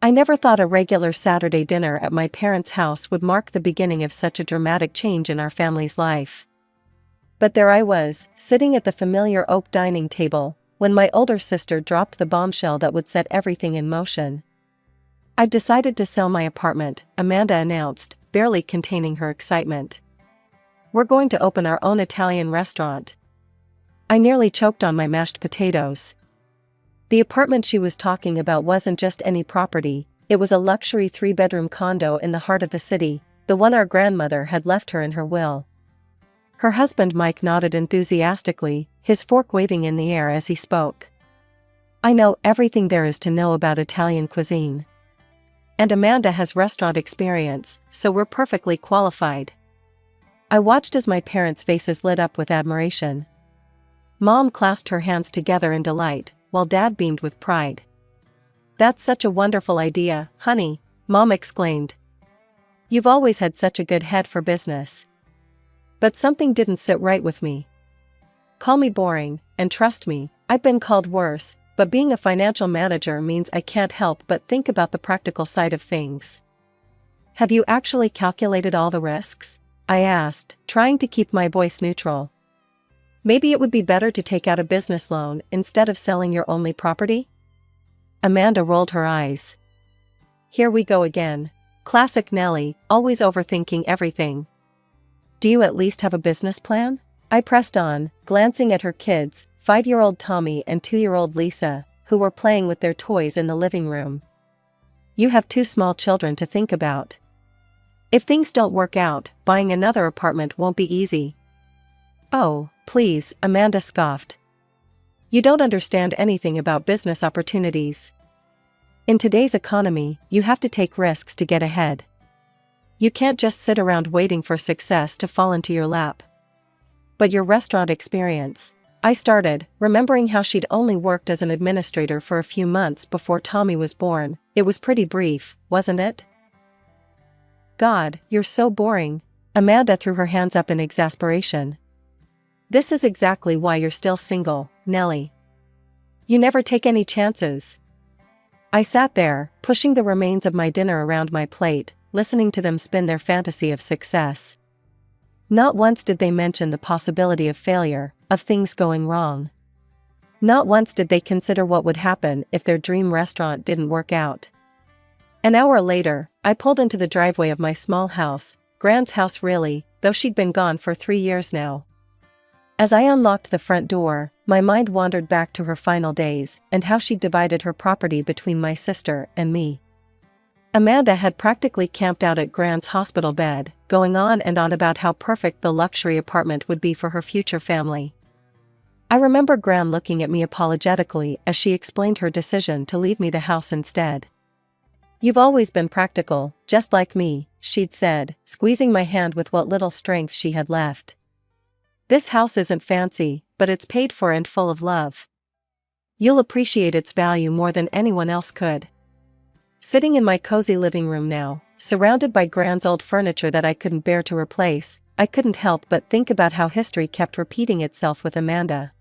I never thought a regular Saturday dinner at my parents' house would mark the beginning of such a dramatic change in our family's life. But there I was, sitting at the familiar oak dining table, when my older sister dropped the bombshell that would set everything in motion. "I've decided to sell my apartment," Amanda announced, barely containing her excitement. "We're going to open our own Italian restaurant." I nearly choked on my mashed potatoes. The apartment she was talking about wasn't just any property, it was a luxury 3-bedroom condo in the heart of the city, the one our grandmother had left her in her will. Her husband Mike nodded enthusiastically, his fork waving in the air as he spoke. "I know everything there is to know about Italian cuisine. And Amanda has restaurant experience, so we're perfectly qualified." I watched as my parents' faces lit up with admiration. Mom clasped her hands together in delight, while Dad beamed with pride. "That's such a wonderful idea, honey," Mom exclaimed. "You've always had such a good head for business." But something didn't sit right with me. Call me boring, and trust me, I've been called worse, but being a financial manager means I can't help but think about the practical side of things. "Have you actually calculated all the risks?" I asked, trying to keep my voice neutral. "Maybe it would be better to take out a business loan instead of selling your only property?" Amanda rolled her eyes. "Here we go again. Classic Nellie, always overthinking everything. Do you at least have a business plan?" I pressed on, glancing at her kids, 5-year-old Tommy and 2-year-old Lisa, who were playing with their toys in the living room. "You have 2 small children to think about. If things don't work out, buying another apartment won't be easy." "Oh, please," Amanda scoffed. "You don't understand anything about business opportunities. In today's economy, you have to take risks to get ahead. You can't just sit around waiting for success to fall into your lap." "But your restaurant experience," I started, remembering how she'd only worked as an administrator for a few months before Tommy was born. "It was pretty brief, wasn't it?" "God, you're so boring." Amanda threw her hands up in exasperation. "This is exactly why you're still single, Nellie. You never take any chances." I sat there, pushing the remains of my dinner around my plate, listening to them spin their fantasy of success. Not once did they mention the possibility of failure, of things going wrong. Not once did they consider what would happen if their dream restaurant didn't work out. An hour later, I pulled into the driveway of my small house, Grand's house really, though she'd been gone for 3 years now. As I unlocked the front door, my mind wandered back to her final days and how she'd divided her property between my sister and me. Amanda had practically camped out at Grand's hospital bed, going on and on about how perfect the luxury apartment would be for her future family. I remember Gran looking at me apologetically as she explained her decision to leave me the house instead. "You've always been practical, just like me," she'd said, squeezing my hand with what little strength she had left. "This house isn't fancy, but it's paid for and full of love. You'll appreciate its value more than anyone else could." Sitting in my cozy living room now, surrounded by Gran's old furniture that I couldn't bear to replace, I couldn't help but think about how history kept repeating itself with Amanda.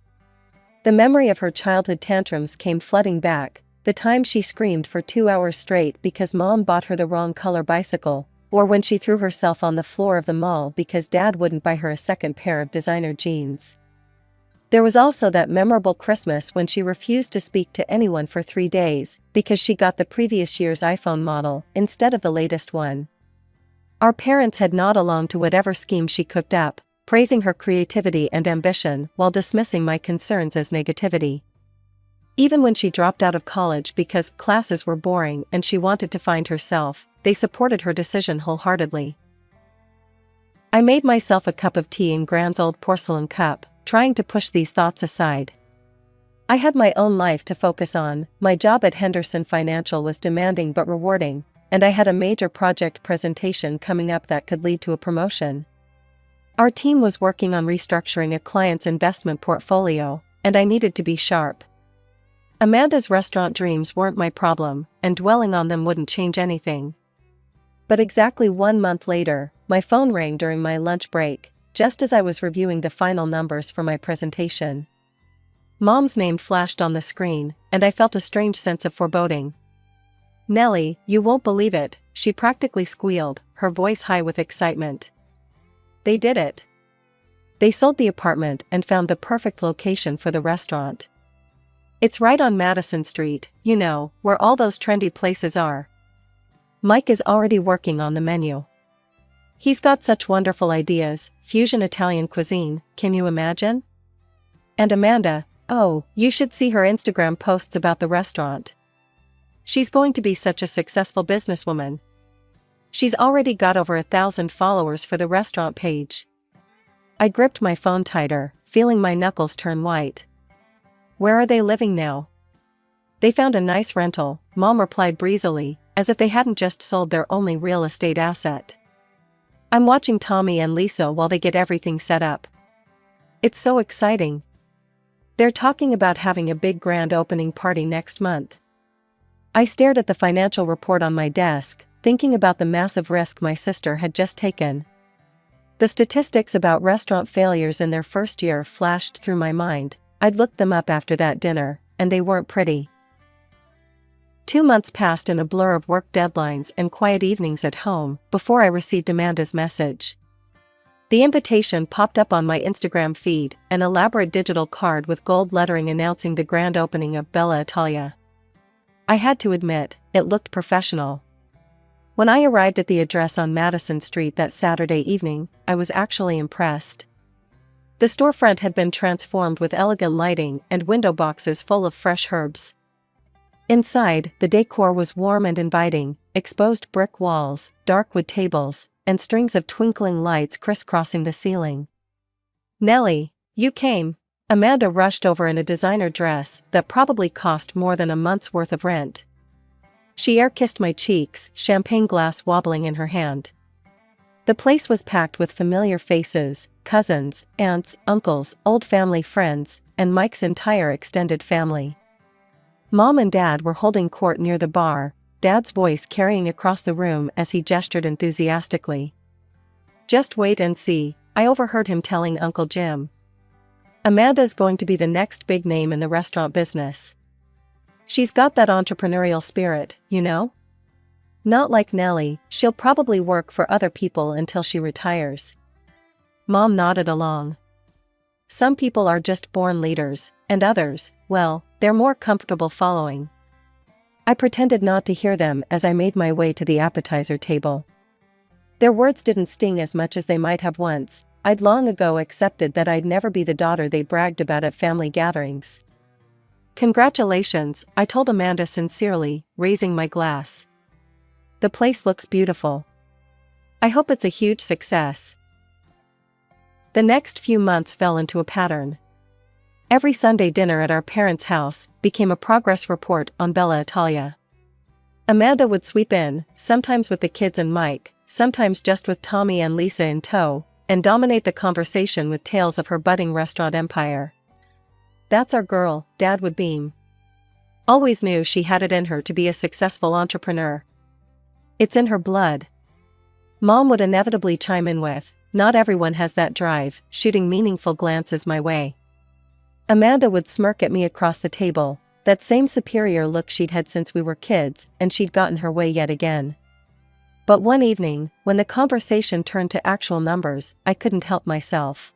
The memory of her childhood tantrums came flooding back, the time she screamed for 2 hours straight because Mom bought her the wrong color bicycle, or when she threw herself on the floor of the mall because Dad wouldn't buy her a second pair of designer jeans. There was also that memorable Christmas when she refused to speak to anyone for 3 days because she got the previous year's iPhone model instead of the latest one. Our parents had nod along to whatever scheme she cooked up, praising her creativity and ambition while dismissing my concerns as negativity. Even when she dropped out of college because classes were boring and she wanted to find herself, they supported her decision wholeheartedly. I made myself a cup of tea in Gran's old porcelain cup, trying to push these thoughts aside. I had my own life to focus on, my job at Henderson Financial was demanding but rewarding, and I had a major project presentation coming up that could lead to a promotion. Our team was working on restructuring a client's investment portfolio, and I needed to be sharp. Amanda's restaurant dreams weren't my problem, and dwelling on them wouldn't change anything. But exactly 1 month later, my phone rang during my lunch break, just as I was reviewing the final numbers for my presentation. Mom's name flashed on the screen, and I felt a strange sense of foreboding. Nellie, you won't believe it, she practically squealed, her voice high with excitement. They did it. They sold the apartment and found the perfect location for the restaurant. It's right on Madison Street, you know, where all those trendy places are. Mike is already working on the menu. He's got such wonderful ideas, fusion Italian cuisine, can you imagine? And Amanda, oh, you should see her Instagram posts about the restaurant. She's going to be such a successful businesswoman. She's already got over 1,000 followers for the restaurant page. I gripped my phone tighter, feeling my knuckles turn white. Where are they living now? They found a nice rental, Mom replied breezily, as if they hadn't just sold their only real estate asset. I'm watching Tommy and Lisa while they get everything set up. It's so exciting. They're talking about having a big grand opening party next month. I stared at the financial report on my desk, thinking about the massive risk my sister had just taken. The statistics about restaurant failures in their first year flashed through my mind. I'd looked them up after that dinner, and they weren't pretty. 2 months passed in a blur of work deadlines and quiet evenings at home before I received Amanda's message. The invitation popped up on my Instagram feed, an elaborate digital card with gold lettering announcing the grand opening of Bella Italia. I had to admit, it looked professional. When I arrived at the address on Madison Street that Saturday evening, I was actually impressed. The storefront had been transformed with elegant lighting and window boxes full of fresh herbs. Inside, the decor was warm and inviting, exposed brick walls, dark wood tables, and strings of twinkling lights crisscrossing the ceiling. Nellie, you came. Amanda rushed over in a designer dress that probably cost more than a month's worth of rent. She air-kissed my cheeks, champagne glass wobbling in her hand. The place was packed with familiar faces, cousins, aunts, uncles, old family friends, and Mike's entire extended family. Mom and Dad were holding court near the bar, Dad's voice carrying across the room as he gestured enthusiastically. Just wait and see, I overheard him telling Uncle Jim. Amanda's going to be the next big name in the restaurant business. She's got that entrepreneurial spirit, you know? Not like Nellie, she'll probably work for other people until she retires. Mom nodded along. Some people are just born leaders, and others, well, they're more comfortable following. I pretended not to hear them as I made my way to the appetizer table. Their words didn't sting as much as they might have once. I'd long ago accepted that I'd never be the daughter they bragged about at family gatherings. Congratulations, I told Amanda sincerely, raising my glass. The place looks beautiful. I hope it's a huge success. The next few months fell into a pattern. Every Sunday dinner at our parents' house became a progress report on Bella Italia. Amanda would sweep in, sometimes with the kids and Mike, sometimes just with Tommy and Lisa in tow, and dominate the conversation with tales of her budding restaurant empire. That's our girl, Dad would beam. Always knew she had it in her to be a successful entrepreneur. It's in her blood. Mom would inevitably chime in with, not everyone has that drive, shooting meaningful glances my way. Amanda would smirk at me across the table, that same superior look she'd had since we were kids, and she'd gotten her way yet again. But one evening, when the conversation turned to actual numbers, I couldn't help myself.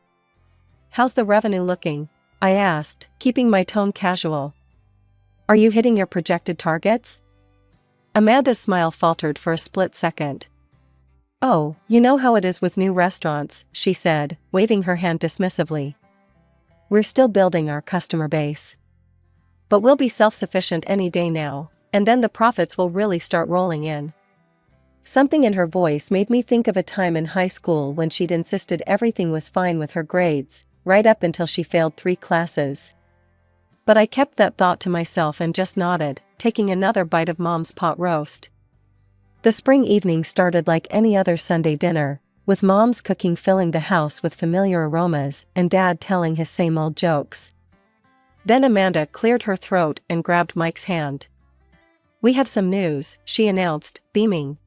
How's the revenue looking? I asked, keeping my tone casual. Are you hitting your projected targets? Amanda's smile faltered for a split second. Oh, you know how it is with new restaurants, she said, waving her hand dismissively. We're still building our customer base. But we'll be self-sufficient any day now, and then the profits will really start rolling in. Something in her voice made me think of a time in high school when she'd insisted everything was fine with her grades, right up until she failed 3 classes. But I kept that thought to myself and just nodded, taking another bite of Mom's pot roast. The spring evening started like any other Sunday dinner, with Mom's cooking filling the house with familiar aromas and Dad telling his same old jokes. Then Amanda cleared her throat and grabbed Mike's hand. We have some news, she announced, beaming.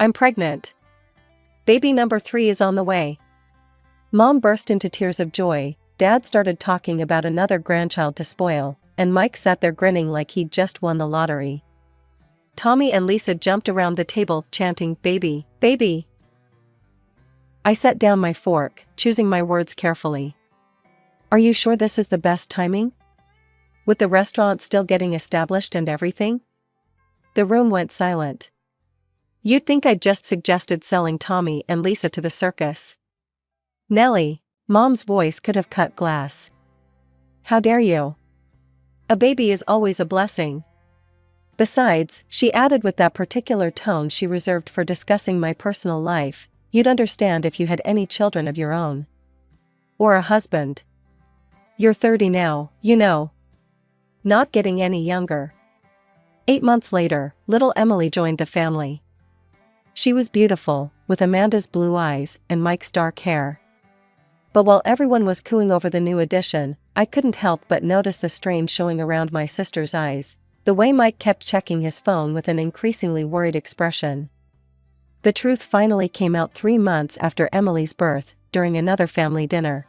I'm pregnant. Baby number 3 is on the way. Mom burst into tears of joy, Dad started talking about another grandchild to spoil, and Mike sat there grinning like he'd just won the lottery. Tommy and Lisa jumped around the table, chanting, "Baby, baby." I set down my fork, choosing my words carefully. "Are you sure this is the best timing? With the restaurant still getting established and everything?" The room went silent. "You'd think I'd just suggested selling Tommy and Lisa to the circus." "Nellie," Mom's voice could have cut glass. "How dare you? A baby is always a blessing." Besides, she added with that particular tone she reserved for discussing my personal life, "You'd understand if you had any children of your own. Or a husband. You're 30 now, you know. Not getting any younger." 8 months later, little Emily joined the family. She was beautiful, with Amanda's blue eyes and Mike's dark hair. But while everyone was cooing over the new addition, I couldn't help but notice the strain showing around my sister's eyes, the way Mike kept checking his phone with an increasingly worried expression. The truth finally came out 3 months after Emily's birth, during another family dinner.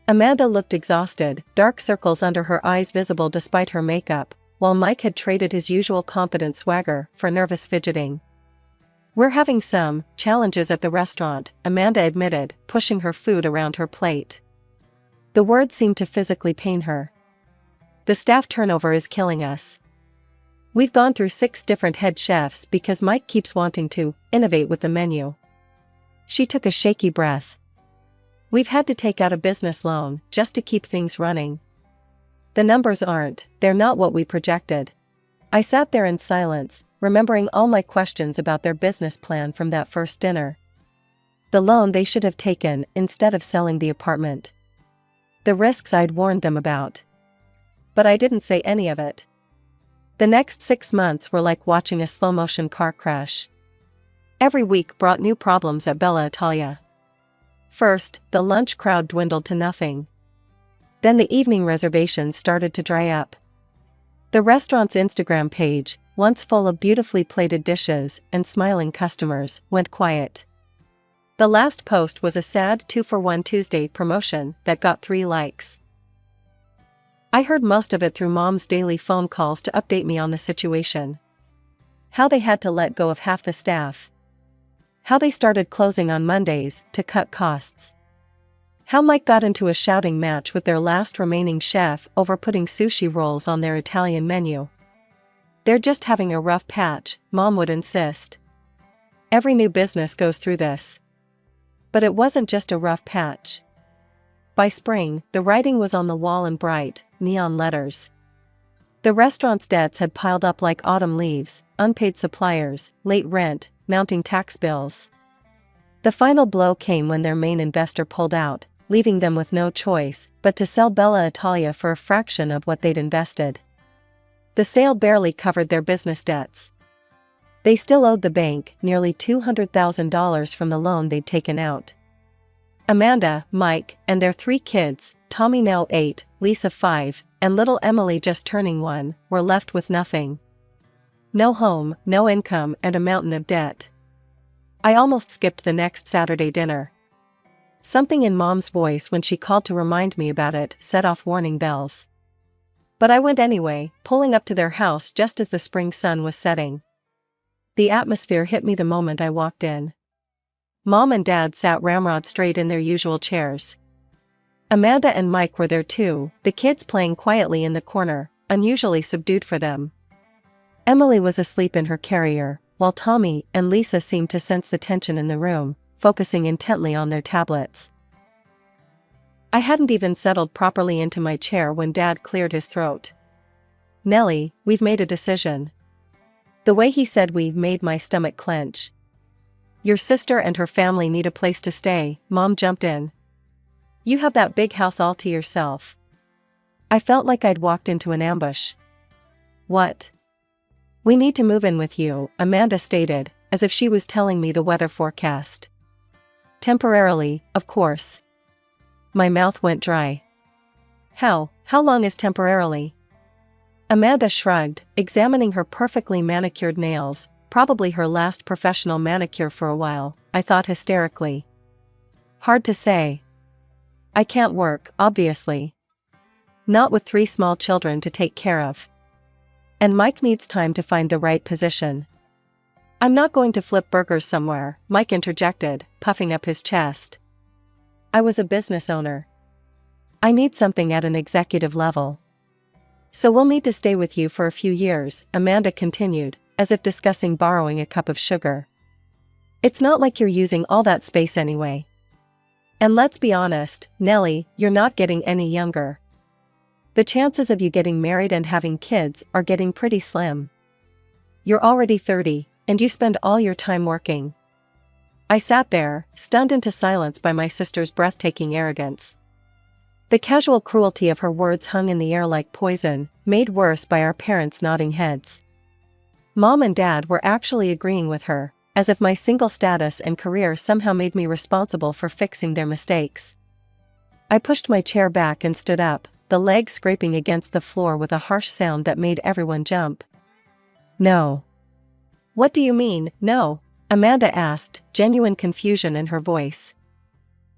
Amanda looked exhausted, dark circles under her eyes visible despite her makeup, while Mike had traded his usual confident swagger for nervous fidgeting. "We're having some challenges at the restaurant," Amanda admitted, pushing her food around her plate. The word seemed to physically pain her. "The staff turnover is killing us. We've gone through 6 different head chefs because Mike keeps wanting to innovate with the menu." She took a shaky breath. "We've had to take out a business loan just to keep things running. The numbers they're not what we projected." I sat there in silence, remembering all my questions about their business plan from that first dinner. The loan they should have taken instead of selling the apartment. The risks I'd warned them about. But I didn't say any of it. The next 6 months were like watching a slow-motion car crash. Every week brought new problems at Bella Italia. First, the lunch crowd dwindled to nothing. Then the evening reservations started to dry up. The restaurant's Instagram page, once full of beautifully plated dishes and smiling customers, went quiet. The last post was a sad 2-for-1 Tuesday promotion that got 3 likes. I heard most of it through Mom's daily phone calls to update me on the situation. How they had to let go of half the staff. How they started closing on Mondays to cut costs. How Mike got into a shouting match with their last remaining chef over putting sushi rolls on their Italian menu. "They're just having a rough patch," Mom would insist. "Every new business goes through this." But it wasn't just a rough patch. By spring, the writing was on the wall in bright, neon letters. The restaurant's debts had piled up like autumn leaves: unpaid suppliers, late rent, mounting tax bills. The final blow came when their main investor pulled out, leaving them with no choice but to sell Bella Italia for a fraction of what they'd invested. The sale barely covered their business debts. They still owed the bank nearly $200,000 from the loan they'd taken out. Amanda, Mike, and their 3 kids, Tommy now 8, Lisa 5, and little Emily just turning 1, were left with nothing. No home, no income, and a mountain of debt. I almost skipped the next Saturday dinner. Something in Mom's voice when she called to remind me about it set off warning bells. But I went anyway, pulling up to their house just as the spring sun was setting. The atmosphere hit me the moment I walked in. Mom and Dad sat ramrod straight in their usual chairs. Amanda and Mike were there too, the kids playing quietly in the corner, unusually subdued for them. Emily was asleep in her carrier, while Tommy and Lisa seemed to sense the tension in the room, focusing intently on their tablets. I hadn't even settled properly into my chair when Dad cleared his throat. "Nellie, we've made a decision." The way he said "we" made my stomach clench. "Your sister and her family need a place to stay," Mom jumped in. "You have that big house all to yourself." I felt like I'd walked into an ambush. "What?" "We need to move in with you," Amanda stated, as if she was telling me the weather forecast. "Temporarily, of course." My mouth went dry. How long is temporarily?" Amanda shrugged, examining her perfectly manicured nails, probably her last professional manicure for a while, I thought hysterically. "Hard to say. I can't work, obviously. Not with 3 small children to take care of. And Mike needs time to find the right position. I'm not going to flip burgers somewhere, Mike interjected, puffing up his chest. I was a business owner. I need something at an executive level. So we'll need to stay with you for a few years, Amanda continued, as if discussing borrowing a cup of sugar. It's not like you're using all that space anyway. And let's be honest, Nellie, you're not getting any younger. The chances of you getting married and having kids are getting pretty slim. You're already 30, and you spend all your time working. I sat there, stunned into silence by my sister's breathtaking arrogance. The casual cruelty of her words hung in the air like poison, made worse by our parents' nodding heads. Mom and Dad were actually agreeing with her, as if my single status and career somehow made me responsible for fixing their mistakes. I pushed my chair back and stood up, the leg scraping against the floor with a harsh sound that made everyone jump. No. What do you mean, no? Amanda asked, genuine confusion in her voice.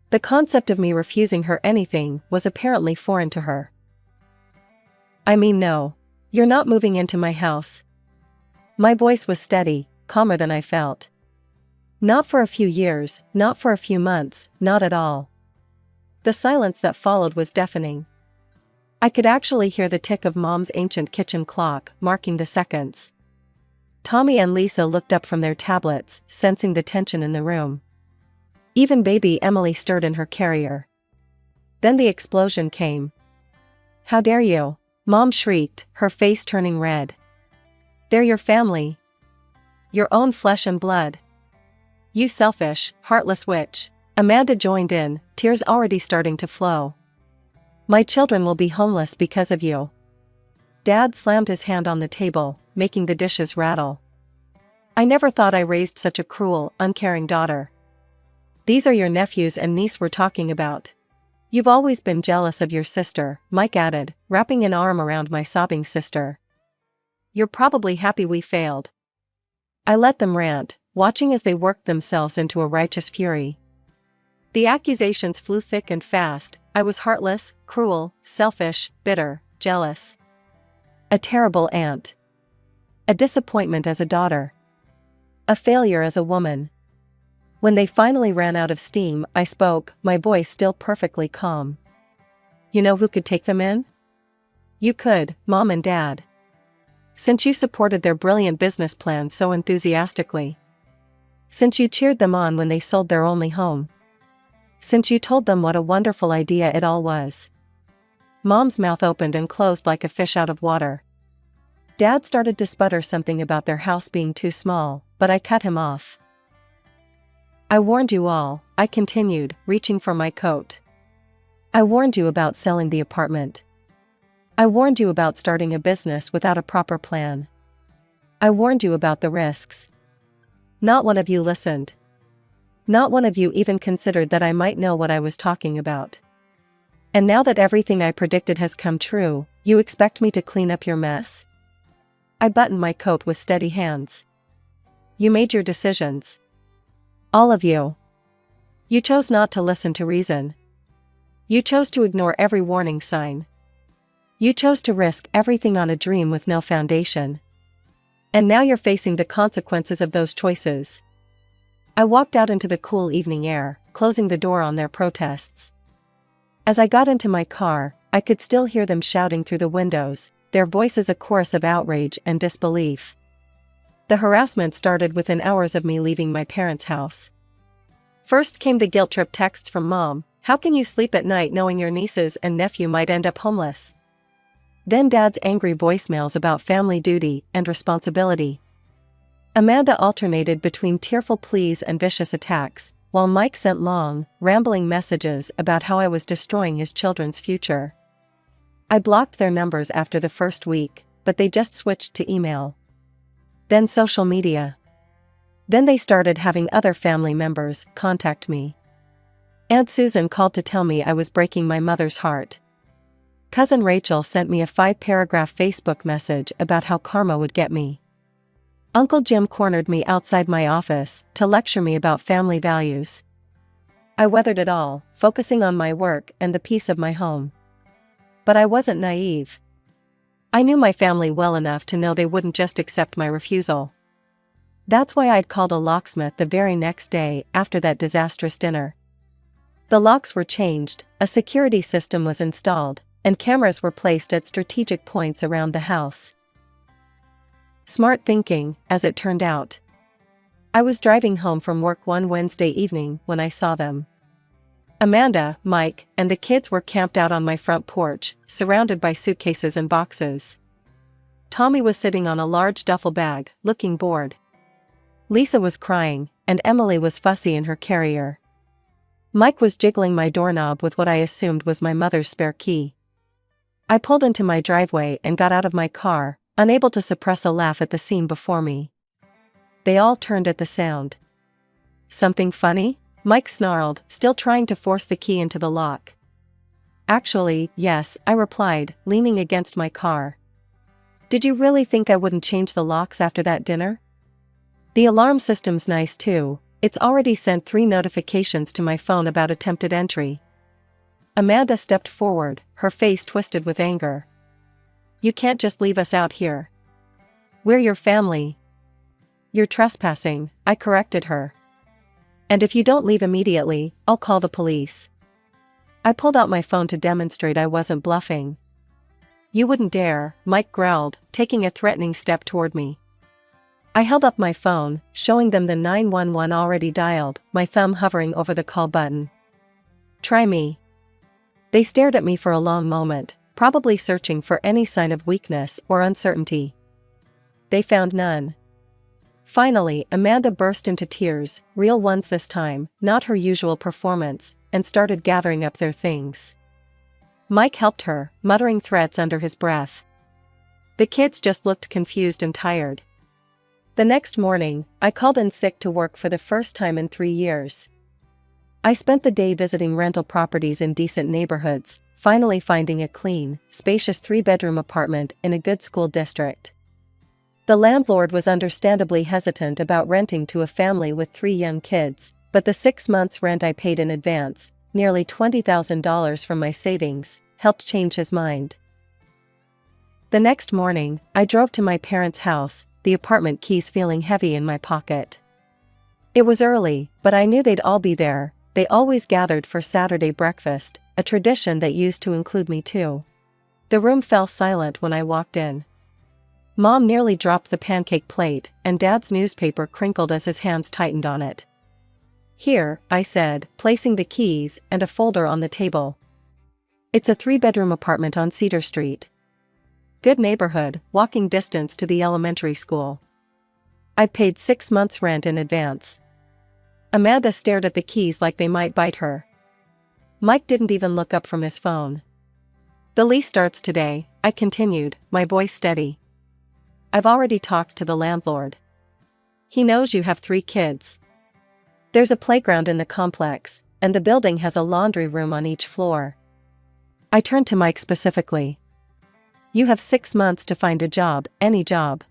The concept of me refusing her anything was apparently foreign to her. I mean no. You're not moving into my house. My voice was steady, calmer than I felt. Not for a few years, not for a few months, not at all. The silence that followed was deafening. I could actually hear the tick of Mom's ancient kitchen clock, marking the seconds. Tommy and Lisa looked up from their tablets, sensing the tension in the room. Even baby Emily stirred in her carrier. Then the explosion came. How dare you? Mom shrieked, her face turning red. They're your family. Your own flesh and blood. You selfish, heartless witch. Amanda joined in, tears already starting to flow. My children will be homeless because of you. Dad slammed his hand on the table, making the dishes rattle. I never thought I raised such a cruel, uncaring daughter. These are your nephews and niece we're talking about. You've always been jealous of your sister, Mike added, wrapping an arm around my sobbing sister. You're probably happy we failed. I let them rant, watching as they worked themselves into a righteous fury. The accusations flew thick and fast. I was heartless, cruel, selfish, bitter, jealous. A terrible aunt. A disappointment as a daughter. A failure as a woman. When they finally ran out of steam, I spoke, my voice still perfectly calm. You know who could take them in? You could, Mom and Dad. Since you supported their brilliant business plan so enthusiastically. Since you cheered them on when they sold their only home. Since you told them what a wonderful idea it all was. Mom's mouth opened and closed like a fish out of water. Dad started to sputter something about their house being too small, but I cut him off. I warned you all, I continued, reaching for my coat. I warned you about selling the apartment. I warned you about starting a business without a proper plan. I warned you about the risks. Not one of you listened. Not one of you even considered that I might know what I was talking about. And now that everything I predicted has come true, you expect me to clean up your mess? I buttoned my coat with steady hands. You made your decisions. All of you. You chose not to listen to reason. You chose to ignore every warning sign. You chose to risk everything on a dream with no foundation. And now you're facing the consequences of those choices. I walked out into the cool evening air, closing the door on their protests. As I got into my car, I could still hear them shouting through the windows, their voices a chorus of outrage and disbelief. The harassment started within hours of me leaving my parents' house. First came the guilt trip texts from Mom, how can you sleep at night knowing your nieces and nephew might end up homeless? Then Dad's angry voicemails about family duty and responsibility. Amanda alternated between tearful pleas and vicious attacks, while Mike sent long, rambling messages about how I was destroying his children's future. I blocked their numbers after the first week, but they just switched to email. Then social media. Then they started having other family members contact me. Aunt Susan called to tell me I was breaking my mother's heart. Cousin Rachel sent me a 5-paragraph Facebook message about how karma would get me. Uncle Jim cornered me outside my office to lecture me about family values. I weathered it all, focusing on my work and the peace of my home. But I wasn't naive. I knew my family well enough to know they wouldn't just accept my refusal. That's why I'd called a locksmith the very next day after that disastrous dinner. The locks were changed, a security system was installed, and cameras were placed at strategic points around the house. Smart thinking, as it turned out. I was driving home from work one Wednesday evening when I saw them. Amanda, Mike, and the kids were camped out on my front porch, surrounded by suitcases and boxes. Tommy was sitting on a large duffel bag, looking bored. Lisa was crying, and Emily was fussy in her carrier. Mike was jiggling my doorknob with what I assumed was my mother's spare key. I pulled into my driveway and got out of my car, unable to suppress a laugh at the scene before me. They all turned at the sound. "Something funny?" Mike snarled, still trying to force the key into the lock. "Actually, yes," I replied, leaning against my car. "Did you really think I wouldn't change the locks after that dinner? The alarm system's nice too. It's already sent 3 notifications to my phone about attempted entry." Amanda stepped forward, her face twisted with anger. "You can't just leave us out here. We're your family." "You're trespassing," I corrected her. "And if you don't leave immediately, I'll call the police." I pulled out my phone to demonstrate I wasn't bluffing. "You wouldn't dare," Mike growled, taking a threatening step toward me. I held up my phone, showing them the 911 already dialed, my thumb hovering over the call button. "Try me." They stared at me for a long moment, probably searching for any sign of weakness or uncertainty. They found none. Finally, Amanda burst into tears, real ones this time, not her usual performance, and started gathering up their things. Mike helped her, muttering threats under his breath. The kids just looked confused and tired. The next morning, I called in sick to work for the first time in 3 years. I spent the day visiting rental properties in decent neighborhoods, finally finding a clean, spacious 3-bedroom apartment in a good school district. The landlord was understandably hesitant about renting to a family with 3 young kids, but the 6 months' rent I paid in advance, nearly $20,000 from my savings, helped change his mind. The next morning, I drove to my parents' house, the apartment keys feeling heavy in my pocket. It was early, but I knew they'd all be there. They always gathered for Saturday breakfast, a tradition that used to include me too. The room fell silent when I walked in. Mom nearly dropped the pancake plate, and Dad's newspaper crinkled as his hands tightened on it. "Here," I said, placing the keys and a folder on the table. "It's a 3-bedroom apartment on Cedar Street. Good neighborhood, walking distance to the elementary school. I paid 6 months' rent in advance." Amanda stared at the keys like they might bite her. Mike didn't even look up from his phone. "The lease starts today," I continued, my voice steady. "I've already talked to the landlord. He knows you have 3 kids. There's a playground in the complex, and the building has a laundry room on each floor." I turned to Mike specifically. "You have 6 months to find a job, any job.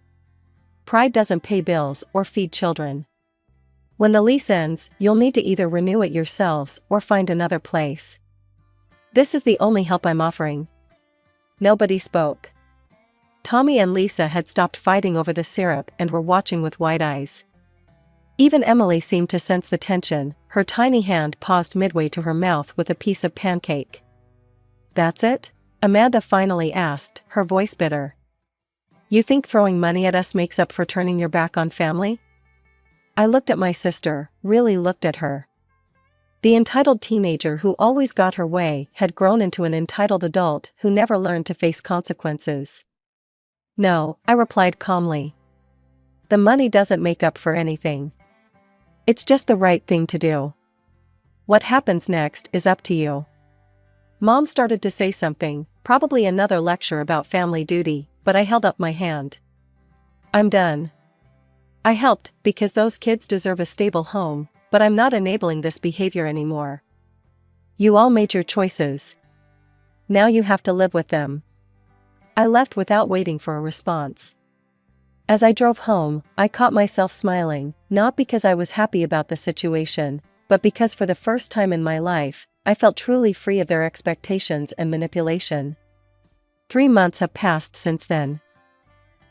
Pride doesn't pay bills or feed children. When the lease ends, you'll need to either renew it yourselves or find another place. This is the only help I'm offering." Nobody spoke. Tommy and Lisa had stopped fighting over the syrup and were watching with wide eyes. Even Emily seemed to sense the tension, her tiny hand paused midway to her mouth with a piece of pancake. "That's it?" Amanda finally asked, her voice bitter. "You think throwing money at us makes up for turning your back on family?" I looked at my sister, really looked at her. The entitled teenager who always got her way had grown into an entitled adult who never learned to face consequences. "No," I replied calmly. "The money doesn't make up for anything. It's just the right thing to do. What happens next is up to you." Mom started to say something, probably another lecture about family duty, but I held up my hand. "I'm done. I helped because those kids deserve a stable home, but I'm not enabling this behavior anymore. You all made your choices. Now you have to live with them." I left without waiting for a response. As I drove home, I caught myself smiling, not because I was happy about the situation, but because for the first time in my life, I felt truly free of their expectations and manipulation. 3 months have passed since then.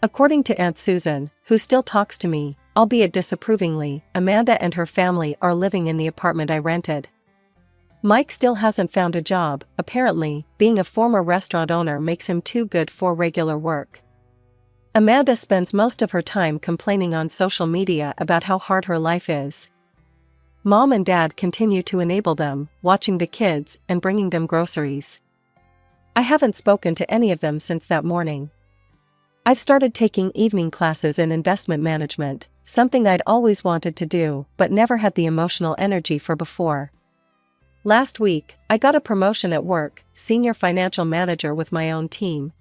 According to Aunt Susan, who still talks to me, albeit disapprovingly, Amanda and her family are living in the apartment I rented. Mike still hasn't found a job. Apparently, being a former restaurant owner makes him too good for regular work. Amanda spends most of her time complaining on social media about how hard her life is. Mom and Dad continue to enable them, watching the kids and bringing them groceries. I haven't spoken to any of them since that morning. I've started taking evening classes in investment management, something I'd always wanted to do but never had the emotional energy for before. Last week, I got a promotion at work, senior financial manager with my own team,